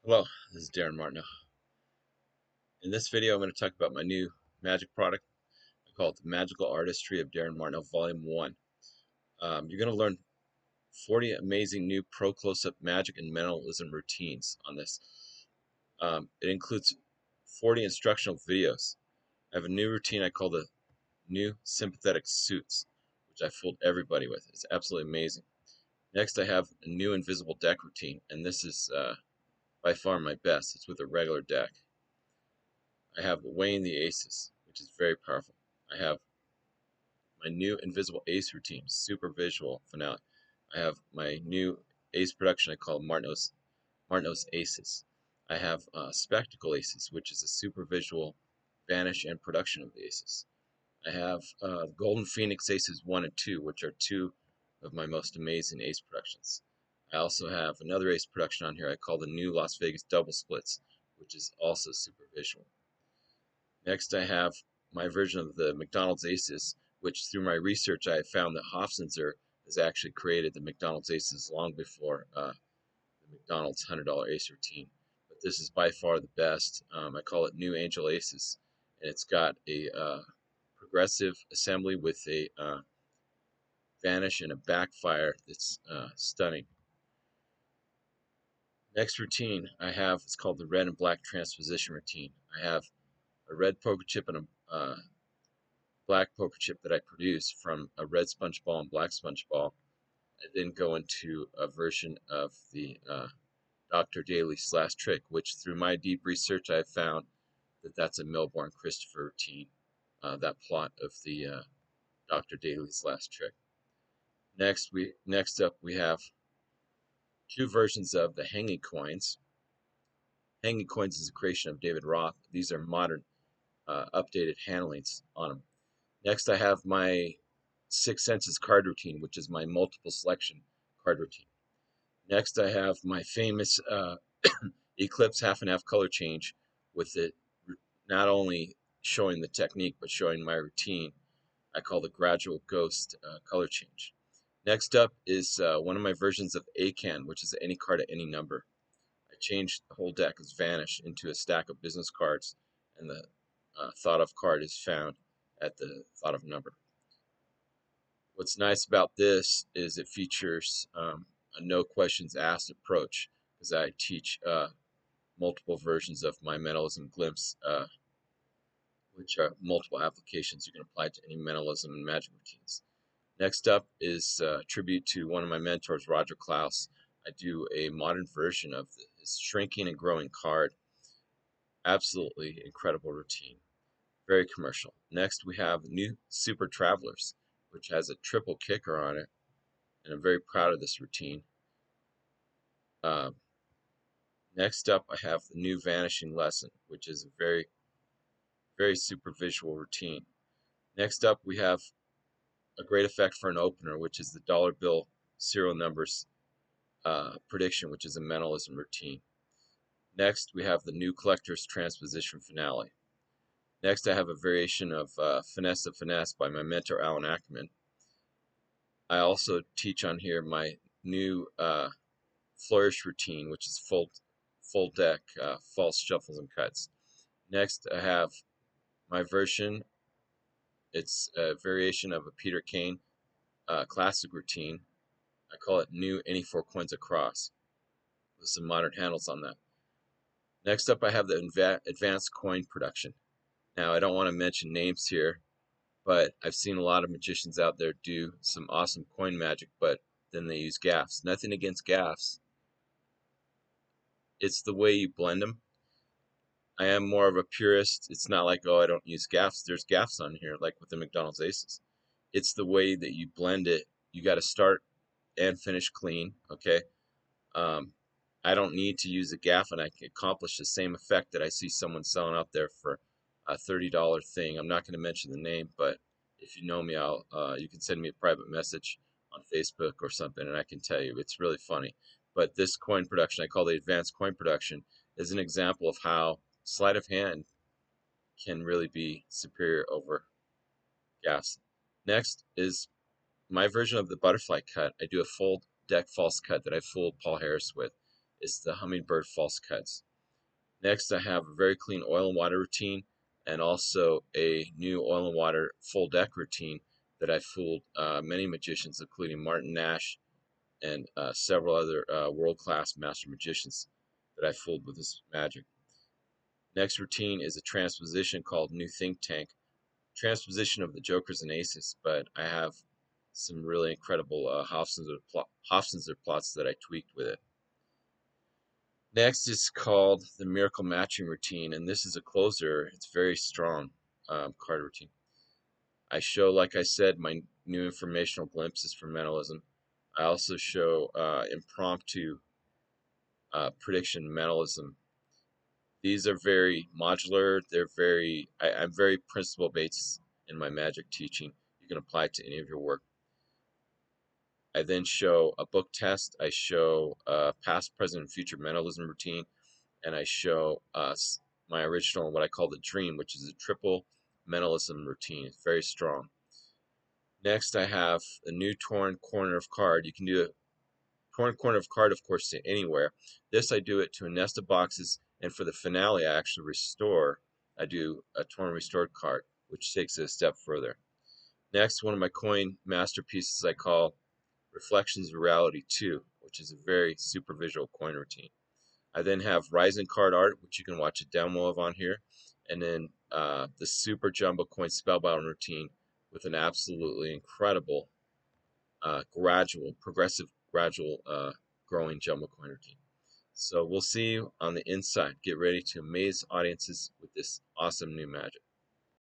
Hello, this is Darin Martineau. In this video, I'm going to talk about my new magic product. I call it the Magical Artistry of Darin Martineau Volume 1. You're going to learn 40 amazing new pro close-up magic and mentalism routines on this. It includes 40 instructional videos. I have a new routine I call the New Sympathetic Suits, which I fooled everybody with. It's absolutely amazing. Next, I have a new invisible deck routine, and this is by far my best. It's with a regular deck. I have weighing the aces, which is very powerful. I have my new invisible ace routine, super visual finale. I have my new ace production I call Martineau's Aces. I have Spectacle Aces, which is a super visual vanish and production of the aces. I have Golden Phoenix Aces 1 and 2, which are two of my most amazing ace productions. I also have another ace production on here I call the new Las Vegas Double Splits, which is also super visual. Next, I have my version of the McDonald's Aces, which through my research I found that Hofzinser has actually created the McDonald's Aces long before the McDonald's $100 Ace routine. But this is by far the best. I call it New Angel Aces, and it's got a progressive assembly with a vanish and a backfire that's stunning. Next routine I have is called the red and black transposition routine. I have a red poker chip and a black poker chip that I produce from a red sponge ball and black sponge ball. I then go into a version of the Dr. Daly slash trick, which through my deep research I have found that that's a Milbourne Christopher routine, that plot of the Dr. Daly slash trick. Next up we have two versions of the hanging coins. Hanging coins is a creation of David Roth. These are modern, updated handlings on them. Next, I have my Six Senses card routine, which is my multiple selection card routine. Next, I have my famous Eclipse half and half color change with it not only showing the technique, but showing my routine. I call the gradual ghost color change. Next up is one of my versions of ACAN, which is any card at any number. I changed the whole deck as Vanish into a stack of business cards, and the thought of card is found at the thought of number. What's nice about this is it features a no questions asked approach, because I teach multiple versions of my mentalism glimpse, which are multiple applications you can apply to any mentalism and magic routines. Next up is a tribute to one of my mentors, Roger Klaus. I do a modern version of his shrinking and growing card. Absolutely incredible routine. Very commercial. Next, we have new Super Travelers, which has a triple kicker on it, and I'm very proud of this routine. Uh, Next up, I have the new Vanishing Lesson, which is a very super visual routine. Next up, we have a great effect for an opener, which is the dollar bill serial numbers prediction, which is a mentalism routine. Next, we have the new Collector's Transposition finale. Next, I have a variation of Finesse of Finesse by my mentor, Allan Ackerman. I also teach on here my new Flourish routine, which is full deck, false shuffles and cuts. Next, I have my version. It's a variation of a Peter Kane classic routine. I call it New Any Four Coins Across, with some modern handles on that. Next up, I have the advanced coin production. Now, I don't want to mention names here, but I've seen a lot of magicians out there do some awesome coin magic, but then they use gaffs. Nothing against gaffs. It's the way you blend them. I am more of a purist. It's not like, oh, I don't use gaffs. There's gaffs on here, like with the McDonald's Aces. It's the way that you blend it. You got to start and finish clean, okay? I don't need to use a gaff, and I can accomplish the same effect that I see someone selling out there for a $30 thing. I'm not going to mention the name, but if you know me, you can send me a private message on Facebook or something, and I can tell you it's really funny. But this coin production, I call the advanced coin production, is an example of how sleight of hand can really be superior over gaffs. Next is my version of the butterfly cut. I do a full deck false cut that I fooled Paul Harris with. is the hummingbird false cuts. Next, I have a very clean oil and water routine, and also a new oil and water full deck routine that I fooled many magicians, including Martin Nash and several other world-class master magicians that I fooled with this magic. Next routine is a transposition called New Think Tank, transposition of the Jokers and Aces, but I have some really incredible Hofstadter plots that I tweaked with it. Next is called the Miracle Matching Routine, and this is a closer. It's very strong card routine. I show, like I said, my new informational glimpses from Mentalism. I also show Impromptu prediction Mentalism. These are very modular. I'm very principle based in my magic teaching. You can apply it to any of your work. I then show a book test. I show past, present, and future mentalism routine, and I show my original, what I call the dream, which is a triple mentalism routine. It's very strong. Next, I have a new torn corner of card. You can do a torn corner of card, of course, to anywhere. This I do it to a nest of boxes, and for the finale, I actually restore. I do a torn restored card, which takes it a step further. Next, one of my coin masterpieces I call Reflections of Reality 2, which is a very super visual coin routine. I then have Rising Card Art, which you can watch a demo of on here, and then the Super Jumbo Coin Spellbound routine with an absolutely incredible progressive, gradual growing jumbo coin routine. So we'll see you on the inside. Get ready to amaze audiences with this awesome new magic.